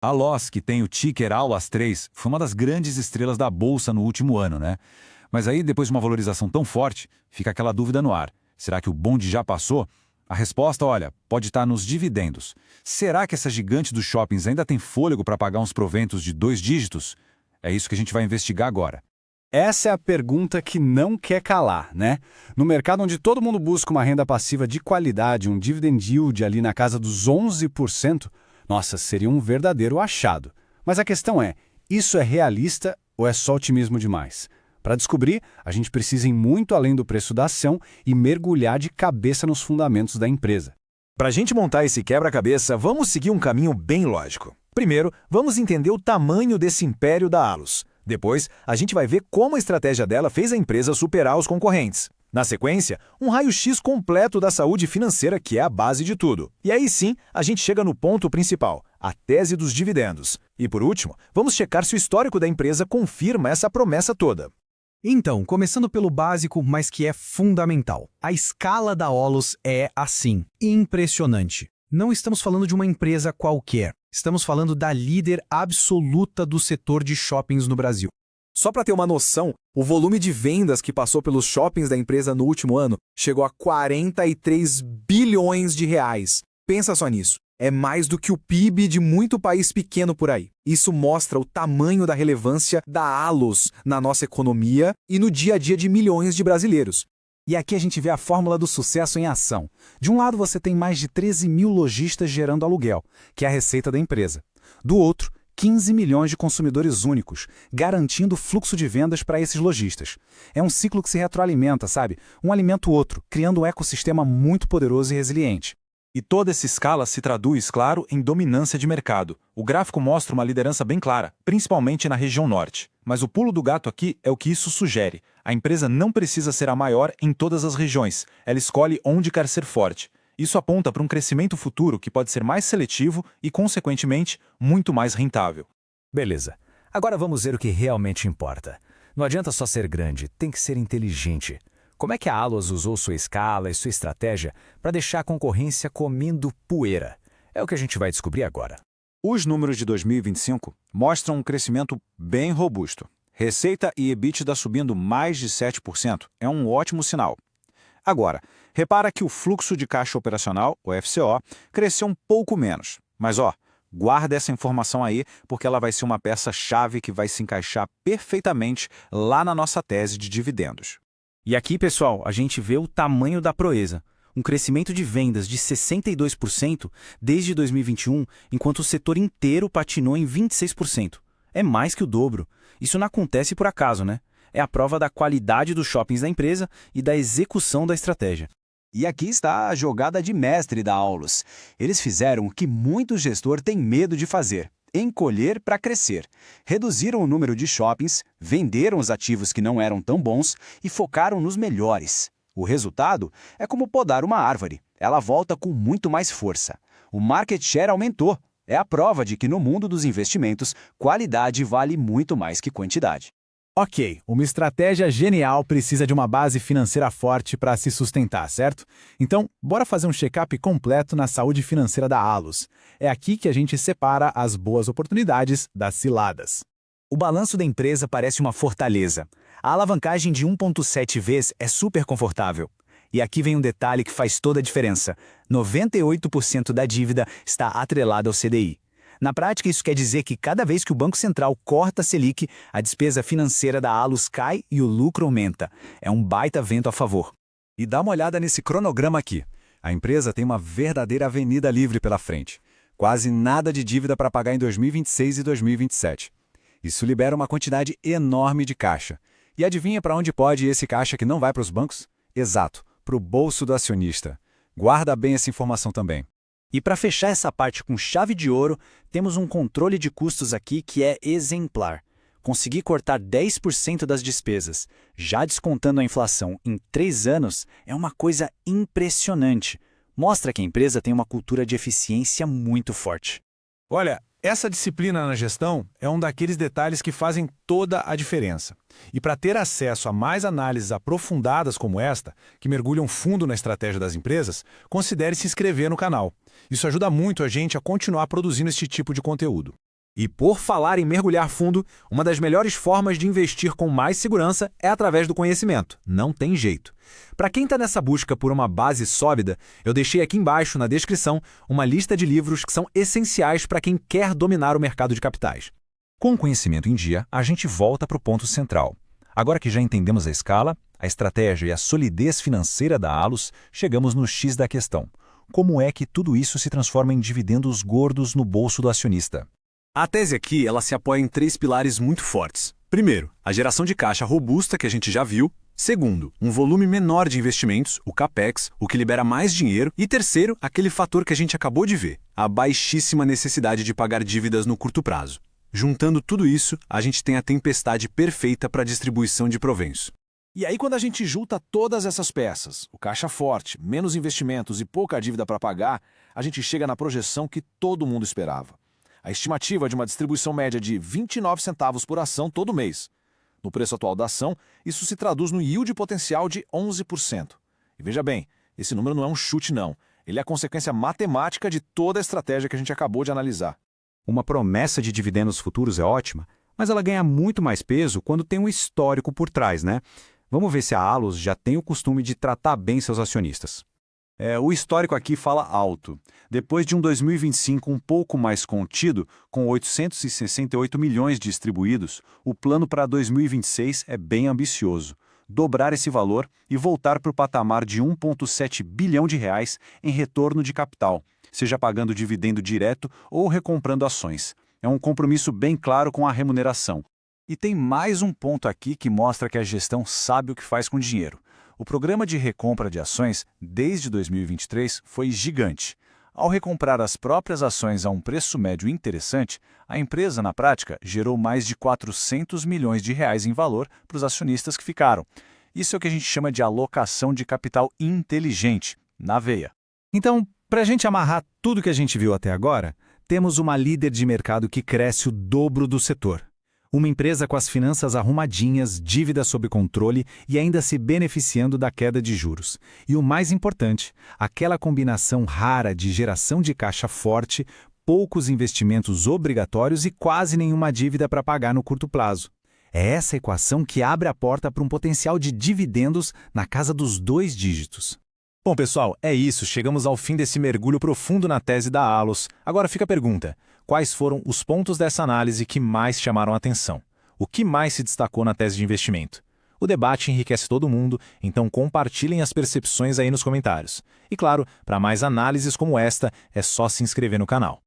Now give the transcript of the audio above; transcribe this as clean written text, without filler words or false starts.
A Loss, que tem o ticker ALAS3, foi uma das grandes estrelas da bolsa no último ano, né? Mas aí, depois de uma valorização tão forte, fica aquela dúvida no ar. Será que o bonde já passou? A resposta, olha, pode estar nos dividendos. Será que essa gigante dos shoppings ainda tem fôlego para pagar uns proventos de 2 dígitos? É isso que a gente vai investigar agora. Essa é a pergunta que não quer calar, né? No mercado onde todo mundo busca uma renda passiva de qualidade, um dividend yield ali na casa dos 11%, nossa, seria um verdadeiro achado. Mas a questão é, isso é realista ou é só otimismo demais? Para descobrir, a gente precisa ir muito além do preço da ação e mergulhar de cabeça nos fundamentos da empresa. Para a gente montar esse quebra-cabeça, vamos seguir um caminho bem lógico. Primeiro, vamos entender o tamanho desse império da Allos. Depois, a gente vai ver como a estratégia dela fez a empresa superar os concorrentes. Na sequência, um raio-x completo da saúde financeira, que é a base de tudo. E aí sim, a gente chega no ponto principal, a tese dos dividendos. E por último, vamos checar se o histórico da empresa confirma essa promessa toda. Então, começando pelo básico, mas que é fundamental. A escala da Allos é, assim, impressionante. Não estamos falando de uma empresa qualquer. Estamos falando da líder absoluta do setor de shoppings no Brasil. Só para ter uma noção, o volume de vendas que passou pelos shoppings da empresa no último ano chegou a 43 bilhões de reais. Pensa só nisso. É mais do que o PIB de muito país pequeno por aí. Isso mostra o tamanho da relevância da Allos na nossa economia e no dia a dia de milhões de brasileiros. E aqui a gente vê a fórmula do sucesso em ação. De um lado você tem mais de 13 mil lojistas gerando aluguel, que é a receita da empresa. Do outro, 15 milhões de consumidores únicos, garantindo fluxo de vendas para esses lojistas. É um ciclo que se retroalimenta, sabe? Um alimenta o outro, criando um ecossistema muito poderoso e resiliente. E toda essa escala se traduz, claro, em dominância de mercado. O gráfico mostra uma liderança bem clara, principalmente na região norte. Mas o pulo do gato aqui é o que isso sugere. A empresa não precisa ser a maior em todas as regiões. Ela escolhe onde quer ser forte. Isso aponta para um crescimento futuro que pode ser mais seletivo e, consequentemente, muito mais rentável. Beleza. Agora vamos ver o que realmente importa. Não adianta só ser grande, tem que ser inteligente. Como é que a Allos usou sua escala e sua estratégia para deixar a concorrência comendo poeira? É o que a gente vai descobrir agora. Os números de 2025 mostram um crescimento bem robusto. Receita e EBITDA subindo mais de 7% é um ótimo sinal. Agora, repara que o fluxo de caixa operacional, o FCO, cresceu um pouco menos. Mas guarda essa informação aí, porque ela vai ser uma peça-chave que vai se encaixar perfeitamente lá na nossa tese de dividendos. E aqui, pessoal, a gente vê o tamanho da proeza. Um crescimento de vendas de 62% desde 2021, enquanto o setor inteiro patinou em 26%. É mais que o dobro. Isso não acontece por acaso, né? É a prova da qualidade dos shoppings da empresa e da execução da estratégia. E aqui está a jogada de mestre da Allos. Eles fizeram o que muito gestor tem medo de fazer: encolher para crescer. Reduziram o número de shoppings, venderam os ativos que não eram tão bons e focaram nos melhores. O resultado é como podar uma árvore. Ela volta com muito mais força. O market share aumentou. É a prova de que no mundo dos investimentos, qualidade vale muito mais que quantidade. Ok, uma estratégia genial precisa de uma base financeira forte para se sustentar, certo? Então, bora fazer um check-up completo na saúde financeira da Allos. É aqui que a gente separa as boas oportunidades das ciladas. O balanço da empresa parece uma fortaleza. A alavancagem de 1,7 vezes é super confortável. E aqui vem um detalhe que faz toda a diferença. 98% da dívida está atrelada ao CDI. Na prática, isso quer dizer que cada vez que o Banco Central corta a Selic, a despesa financeira da Allos cai e o lucro aumenta. É um baita vento a favor. E dá uma olhada nesse cronograma aqui. A empresa tem uma verdadeira avenida livre pela frente. Quase nada de dívida para pagar em 2026 e 2027. Isso libera uma quantidade enorme de caixa. E adivinha para onde pode ir esse caixa que não vai para os bancos? Exato, para o bolso do acionista. Guarda bem essa informação também. E para fechar essa parte com chave de ouro, temos um controle de custos aqui que é exemplar. Conseguir cortar 10% das despesas, já descontando a inflação, em 3 anos, é uma coisa impressionante. Mostra que a empresa tem uma cultura de eficiência muito forte. Olha, essa disciplina na gestão é um daqueles detalhes que fazem toda a diferença. E para ter acesso a mais análises aprofundadas como esta, que mergulham fundo na estratégia das empresas, considere se inscrever no canal. Isso ajuda muito a gente a continuar produzindo este tipo de conteúdo. E por falar em mergulhar fundo, uma das melhores formas de investir com mais segurança é através do conhecimento. Não tem jeito. Para quem está nessa busca por uma base sólida, eu deixei aqui embaixo na descrição uma lista de livros que são essenciais para quem quer dominar o mercado de capitais. Com o conhecimento em dia, a gente volta para o ponto central. Agora que já entendemos a escala, a estratégia e a solidez financeira da Allos, chegamos no X da questão. Como é que tudo isso se transforma em dividendos gordos no bolso do acionista? A tese aqui, ela se apoia em 3 pilares muito fortes. Primeiro, a geração de caixa robusta que a gente já viu. Segundo, um volume menor de investimentos, o CAPEX, o que libera mais dinheiro. E terceiro, aquele fator que a gente acabou de ver, a baixíssima necessidade de pagar dívidas no curto prazo. Juntando tudo isso, a gente tem a tempestade perfeita para a distribuição de proventos. E aí, quando a gente junta todas essas peças, o caixa forte, menos investimentos e pouca dívida para pagar, a gente chega na projeção que todo mundo esperava. A estimativa é de uma distribuição média de 29 centavos por ação todo mês. No preço atual da ação, isso se traduz no yield potencial de 11%. E veja bem, esse número não é um chute não. Ele é a consequência matemática de toda a estratégia que a gente acabou de analisar. Uma promessa de dividendos futuros é ótima, mas ela ganha muito mais peso quando tem um histórico por trás, né? Vamos ver se a Allos já tem o costume de tratar bem seus acionistas. O histórico aqui fala alto. Depois de um 2025 um pouco mais contido, com 868 milhões distribuídos, o plano para 2026 é bem ambicioso. Dobrar esse valor e voltar para o patamar de 1,7 bilhão de reais em retorno de capital, seja pagando dividendo direto ou recomprando ações. É um compromisso bem claro com a remuneração. E tem mais um ponto aqui que mostra que a gestão sabe o que faz com o dinheiro. O programa de recompra de ações, desde 2023, foi gigante. Ao recomprar as próprias ações a um preço médio interessante, a empresa, na prática, gerou mais de 400 milhões de reais em valor para os acionistas que ficaram. Isso é o que a gente chama de alocação de capital inteligente, na veia. Então, para a gente amarrar tudo que a gente viu até agora, temos uma líder de mercado que cresce o dobro do setor. Uma empresa com as finanças arrumadinhas, dívida sob controle e ainda se beneficiando da queda de juros. E o mais importante, aquela combinação rara de geração de caixa forte, poucos investimentos obrigatórios e quase nenhuma dívida para pagar no curto prazo. É essa equação que abre a porta para um potencial de dividendos na casa dos 2 dígitos. Bom, pessoal, é isso. Chegamos ao fim desse mergulho profundo na tese da Allos. Agora fica a pergunta: quais foram os pontos dessa análise que mais chamaram a atenção? O que mais se destacou na tese de investimento? O debate enriquece todo mundo, então compartilhem as percepções aí nos comentários. E claro, para mais análises como esta, é só se inscrever no canal.